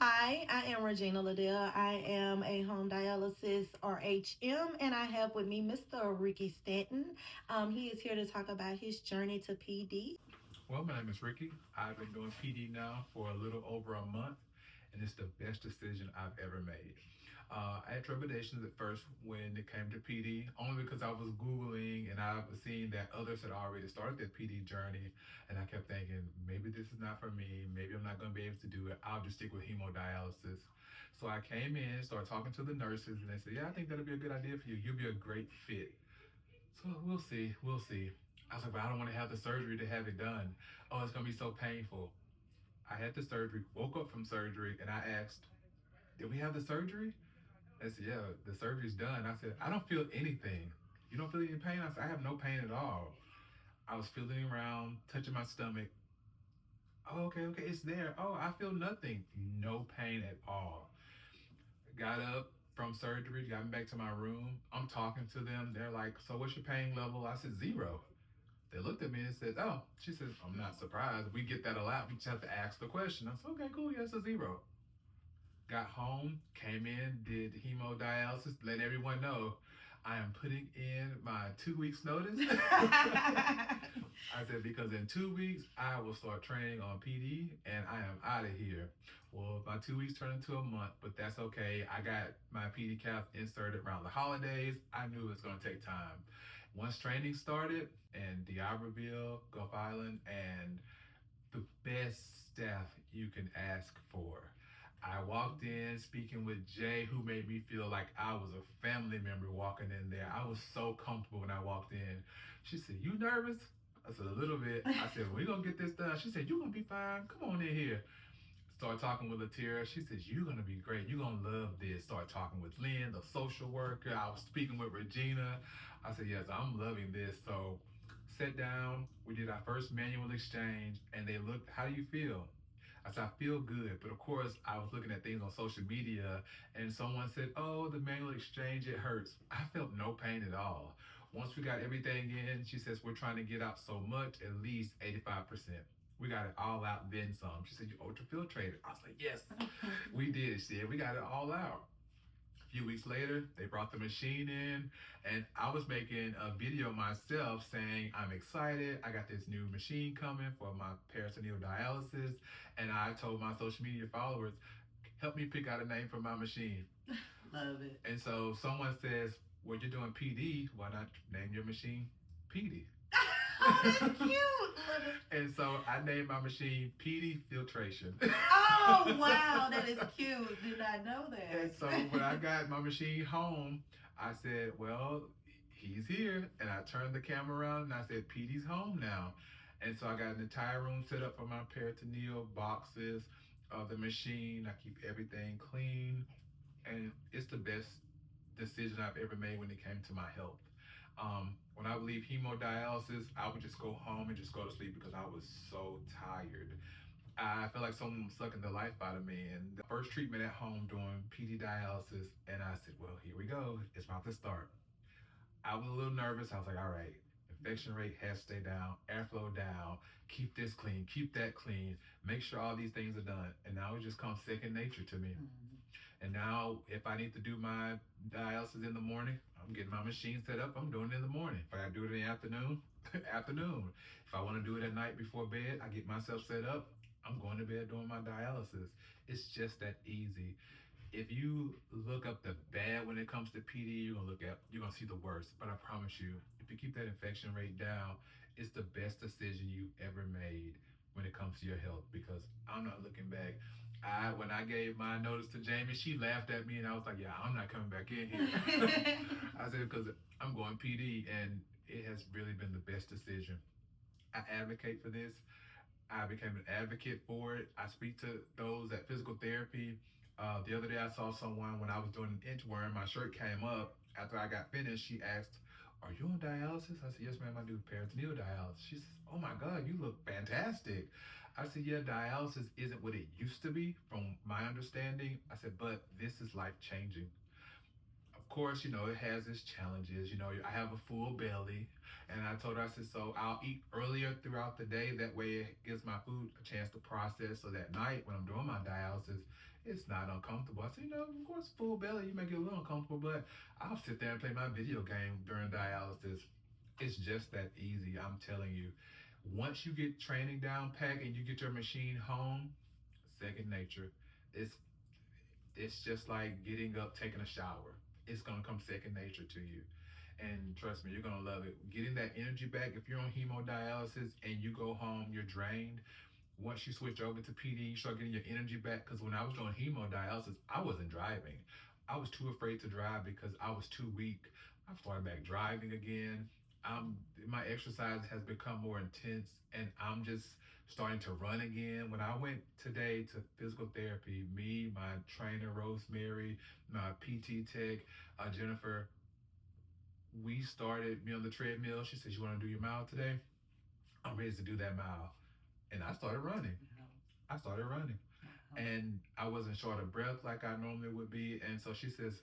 Hi, I am Regina Liddell. I am a home dialysis RHM, and I have with me Mr. Ricky Stanton. He is here to talk about his journey to PD. Well, my name is Ricky. I've been doing PD now for a little over a month, and it's the best decision I've ever made. I had trepidations at first when it came to PD, only because I was Googling and I was seeing that others had already started their PD journey, and I kept thinking, maybe this is not for me. Maybe I'm not going to be able to do it. I'll just stick with hemodialysis. So I came in, started talking to the nurses, and they said, yeah, I think that'll be a good idea for you. You'll be a great fit. So we'll see. We'll see. I was like, but I don't want to have the surgery to have it done. Oh, it's gonna be so painful. I had the surgery, woke up from surgery, and I asked, did we have the surgery? They said, yeah, the surgery's done. I said, I don't feel anything. You don't feel any pain? I said, I have no pain at all. I was feeling around, touching my stomach. Oh, okay, okay, it's there. Oh, I feel nothing. No pain at all. Got up from surgery, got back to my room. I'm talking to them. They're like, so what's your pain level? I said, zero. They looked at me and said, oh, she said, I'm not surprised. We get that a lot. We just have to ask the question. I said, okay, cool. Yes, a zero. Got home, came in, did hemodialysis, let everyone know I am putting in my 2 weeks notice. I said, because in 2 weeks, I will start training on PD and I am out of here. Well, my 2 weeks turned into a month, but that's okay. I got my PD calf inserted around the holidays. I knew it was going to take time. Once training started in D'Iberville, Gulf Island, and the best staff you can ask for. I walked in speaking with Jay, who made me feel like I was a family member walking in there. I was so comfortable when I walked in. She said, you nervous? I said, a little bit. I said, we're going to get this done. She said, you're going to be fine. Come on in here. Start talking with Latira. She says, you're going to be great. You're going to love this. Start talking with Lynn, the social worker. I was speaking with Regina. I said, yes, I'm loving this. So sat down. We did our first manual exchange, and they looked, how do you feel? I said, I feel good. But of course, I was looking at things on social media, and someone said, oh, the manual exchange, it hurts. I felt no pain at all. Once we got everything in, she says, we're trying to get out so much, at least 85%. We got it all out, then some. She said, you ultrafiltrated. I was like, yes, we did. She said, we got it all out. A few weeks later, they brought the machine in, and I was making a video myself saying, I'm excited. I got this new machine coming for my peritoneal dialysis. And I told my social media followers, help me pick out a name for my machine. Love it. And so someone says, well, you're doing PD. Why not name your machine PD? Oh, that's cute. And so I named my machine PD Filtration. Oh, wow, that is cute. Did not know that. And so when I got my machine home, I said, well, he's here. And I turned the camera around and I said, PD's home now. And so I got an entire room set up for my peritoneal boxes of the machine. I keep everything clean. And it's the best decision I've ever made when it came to my health. When I would leave hemodialysis, I would just go home and just go to sleep because I was so tired. I felt like someone was sucking the life out of me. And the first treatment at home doing PD dialysis, and I said, well, here we go. It's about to start. I was a little nervous. I was like, all right, infection rate has to stay down, airflow down, keep this clean, keep that clean, make sure all these things are done. And now it just comes second nature to me. Mm-hmm. And now if I need to do my dialysis in the morning, I'm getting my machine set up, I'm doing it in the morning. If I gotta do it in the afternoon, afternoon. If I want to do it at night before bed, I get myself set up, I'm going to bed doing my dialysis. It's just that easy. If you look up the bad when it comes to PD, you're gonna see the worst. But I promise you, if you keep that infection rate down, it's the best decision you ever made when it comes to your health. Because I'm not looking back. When I gave my notice to Jamie, she laughed at me, and I was like, "Yeah, I'm not coming back in here." I said because I'm going PD, and it has really been the best decision. I advocate for this. I became an advocate for it. I speak to those at physical therapy. The other day, I saw someone when I was doing an inchworm. My shirt came up after I got finished. She asked, "Are you on dialysis?" I said, "Yes, ma'am. I do peritoneal dialysis." She says, "Oh my God, you look fantastic." I said, "Yeah, dialysis isn't what it used to be, from my understanding." I said, "But this is life changing." Of course, it has its challenges. I have a full belly, and I told her, I said, so I'll eat earlier throughout the day. That way, it gives my food a chance to process. So that night, when I'm doing my dialysis, it's not uncomfortable. I said, of course, full belly, you may get a little uncomfortable, but I'll sit there and play my video game during dialysis. It's just that easy, I'm telling you. Once you get training down pat and you get your machine home, second nature. It's it's just like getting up, taking a shower. It's gonna come second nature to you. And trust me, you're gonna love it. Getting that energy back, if you're on hemodialysis and you go home, you're drained. Once you switch over to PD, you start getting your energy back. Because when I was doing hemodialysis, I wasn't driving. I was too afraid to drive because I was too weak. I started back driving again. My exercise has become more intense, and I'm just starting to run again. When I went today to physical therapy, me, my trainer Rosemary, my PT tech Jennifer, we started me on the treadmill. She says, "You want to do your mile today?" I'm ready to do that mile, and I started running. I started running, and I wasn't short of breath like I normally would be. And so she says,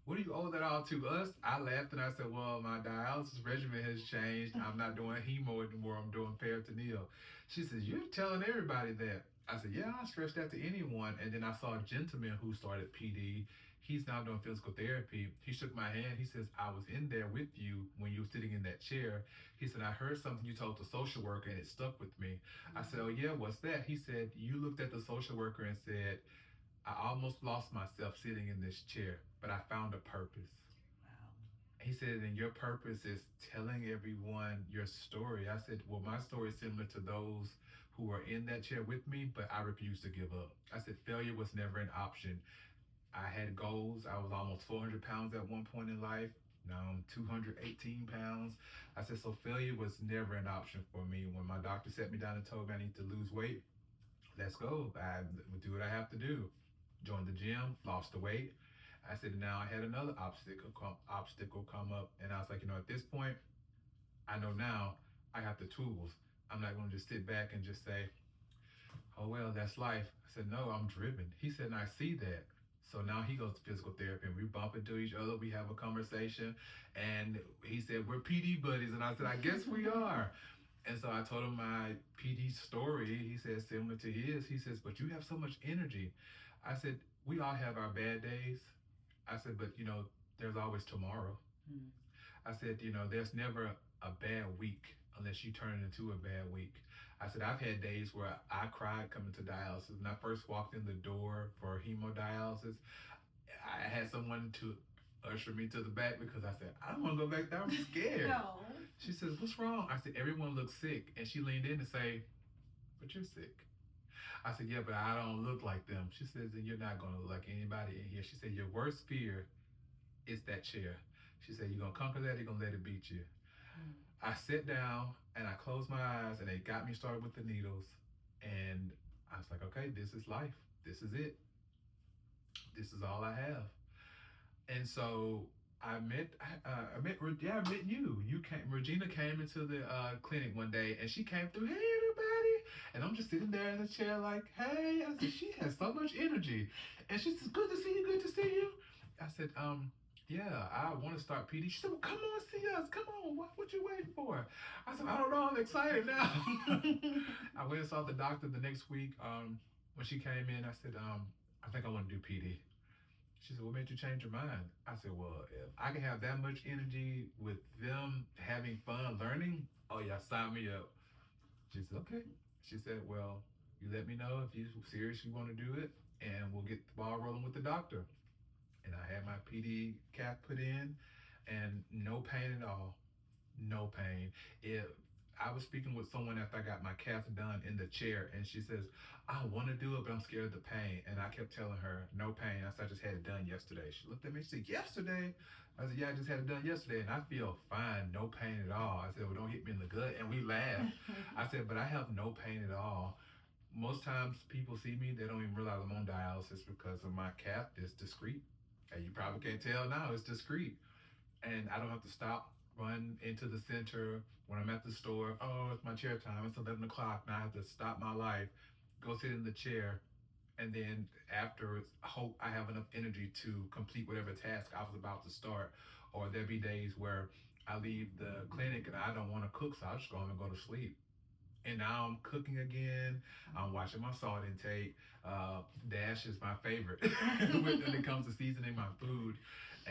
"What do you owe that all to us?" I laughed and I said, "Well, my dialysis regimen has changed. I'm not doing hemo anymore. I'm doing peritoneal." She says, "You're telling everybody that." I said, "Yeah, I stretch that to anyone." And then I saw a gentleman who started PD. He's now doing physical therapy. He shook my hand. He says, "I was in there with you when you were sitting in that chair." He said, "I heard something you told the social worker and it stuck with me." I said, "Oh, yeah, what's that?" He said, "You looked at the social worker and said, 'I almost lost myself sitting in this chair, but I found a purpose.'" He said, "And your purpose is telling everyone your story." I said, "Well, my story is similar to those who are in that chair with me, but I refuse to give up." I said, "Failure was never an option." I had goals. I was almost 400 pounds at one point in life. Now I'm 218 pounds. I said, so failure was never an option for me. When my doctor sat me down and told me I need to lose weight, let's go. I would do what I have to do. Joined the gym, lost the weight. I said, now I had another obstacle come up, and I was like, at this point, I know now I have the tools. I'm not going to just sit back and just say, "Oh well, that's life." I said, "No, I'm driven." He said, and I see that. So now he goes to physical therapy, and we bump into each other. We have a conversation, and he said, "We're PD buddies," and I said, "I guess we are." And so I told him my PD story. He said, similar to his. He says, "But you have so much energy." I said, "We all have our bad days." I said, "But there's always tomorrow." Mm. I said, there's never a bad week unless you turn it into a bad week. I said, I've had days where I cried coming to dialysis. When I first walked in the door for hemodialysis, I had someone to usher me to the back because I said, "I don't want to go back there. I'm scared." No. She says, "What's wrong?" I said, "Everyone looks sick." And she leaned in to say, "But you're sick." I said, "Yeah, but I don't look like them." She says, "Then you're not going to look like anybody in here." She said, "Your worst fear is that chair." She said, "You're going to conquer that. You're going to let it beat you." I sat down and I closed my eyes, and they got me started with the needles. And I was like, okay, this is life. This is it. This is all I have. And so I met you. You came. Regina came into the clinic one day, and she came through. "Hey, everybody!" And I'm just sitting there in the chair, like, "Hey." I said, "She has so much energy," and she says, "Good to see you. Good to see you." I said, "Yeah, I want to start PD." She said, "Well, come on, see us. Come on. What you waiting for?" I said, "I don't know. I'm excited now." I went and saw the doctor the next week. When she came in, I said, "I think I want to do PD." She said, "What made you change your mind?" I said, "Well, if I can have that much energy with them having fun learning, oh yeah, sign me up." She said, "Okay." She said, "Well, you let me know if you seriously want to do it, and we'll get the ball rolling with the doctor." And I had my PD cap put in, and no pain at all. No pain. I was speaking with someone after I got my calf done in the chair, and she says, "I want to do it, but I'm scared of the pain." And I kept telling her, "No pain." I said, "I just had it done yesterday." She looked at me and she said, "Yesterday?" I said, "Yeah, I just had it done yesterday, and I feel fine, no pain at all." I said, "Well, don't hit me in the gut." And we laughed. I said, "But I have no pain at all." Most times people see me, they don't even realize I'm on dialysis because of my calf is discreet. And you probably can't tell now, it's discreet. And I don't have to stop, run into the center when I'm at the store. "Oh, it's my chair time. It's 11 o'clock. Now I have to stop my life, go sit in the chair, And then afterwards, I hope I have enough energy to complete whatever task I was about to start. Or there be days where I leave the clinic and I don't want to cook, so I just go home and go to sleep. And now I'm cooking again. I'm watching my salt intake. Dash is my favorite when it comes to seasoning my food.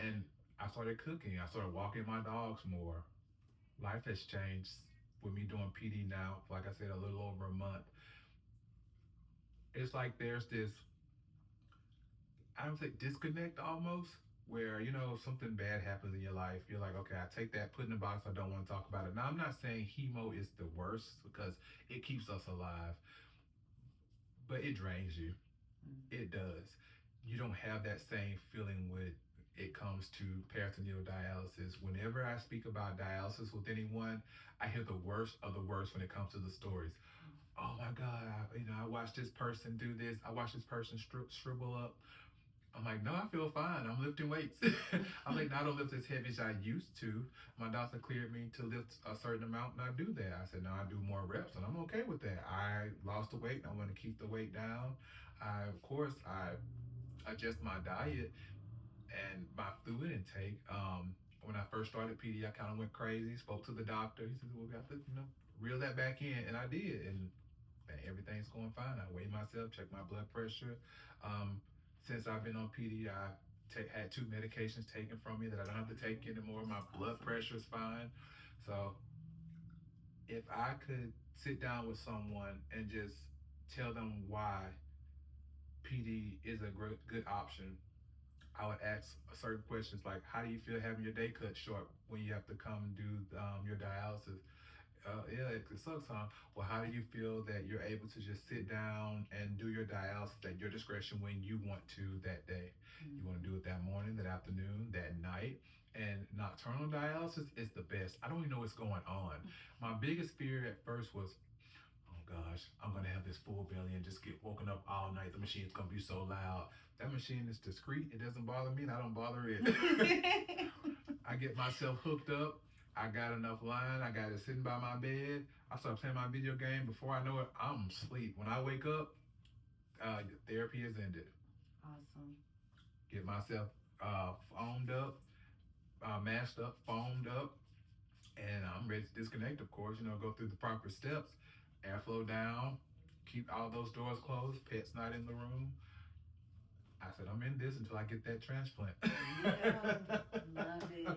And I started cooking. I started walking my dogs more. Life has changed with me doing PD now, like I said, a little over a month. It's like there's this, I don't say disconnect almost, where something bad happens in your life. You're like, okay, I take that, put in the box. I don't want to talk about it. Now I'm not saying chemo is the worst because it keeps us alive, but it drains you. It does. You don't have that same feeling when it comes to peritoneal dialysis. Whenever I speak about dialysis with anyone, I hear the worst of the worst when it comes to the stories. Oh my God, I watched this person do this. I watched this person shrivel up. I'm like, no, I feel fine. I'm lifting weights. I'm like, no, I don't lift as heavy as I used to. My doctor cleared me to lift a certain amount, and I do that. I said, no, I do more reps, and I'm okay with that. I lost the weight, and I want to keep the weight down. Of course, I adjust my diet and my fluid intake. When I first started PD, I kind of went crazy. Spoke to the doctor. He said, "Well, we got to, reel that back in," and I did, and everything's going fine. I weigh myself, check my blood pressure. Um, since I've been on PD, I had two medications taken from me that I don't have to take anymore. My blood pressure is fine. So if I could sit down with someone and just tell them why PD is a good option, I would ask certain questions like, how do you feel having your day cut short when you have to come do your dialysis? Yeah, it sucks, huh? Well, how do you feel that you're able to just sit down and do your dialysis at your discretion when you want to that day? You want to do it that morning, that afternoon, that night. And nocturnal dialysis is the best. I don't even know what's going on. My biggest fear at first was, oh gosh, I'm gonna have this full belly and just get woken up all night. The machine's gonna be so loud. That machine is discreet. It doesn't bother me, and I don't bother it. I get myself hooked up. I got enough line. I got it sitting by my bed. I start playing my video game. Before I know it, I'm asleep. When I wake up, therapy is ended. Awesome. Get myself foamed up, mashed up, foamed up, and I'm ready to disconnect. Of course, go through the proper steps, airflow down, keep all those doors closed. Pets not in the room. I said, I'm in this until I get that transplant. Yeah, love it.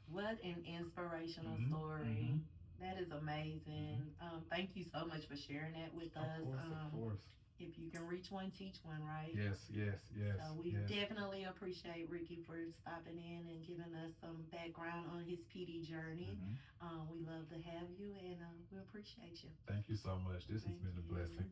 What an inspirational story. That is amazing. Thank you so much for sharing that with us. Of course. If you can reach one, teach one, right? Yes. So we definitely appreciate Ricky for stopping in and giving us some background on his PD journey. We love to have you, and we appreciate you. Thank you so much. This has been a blessing.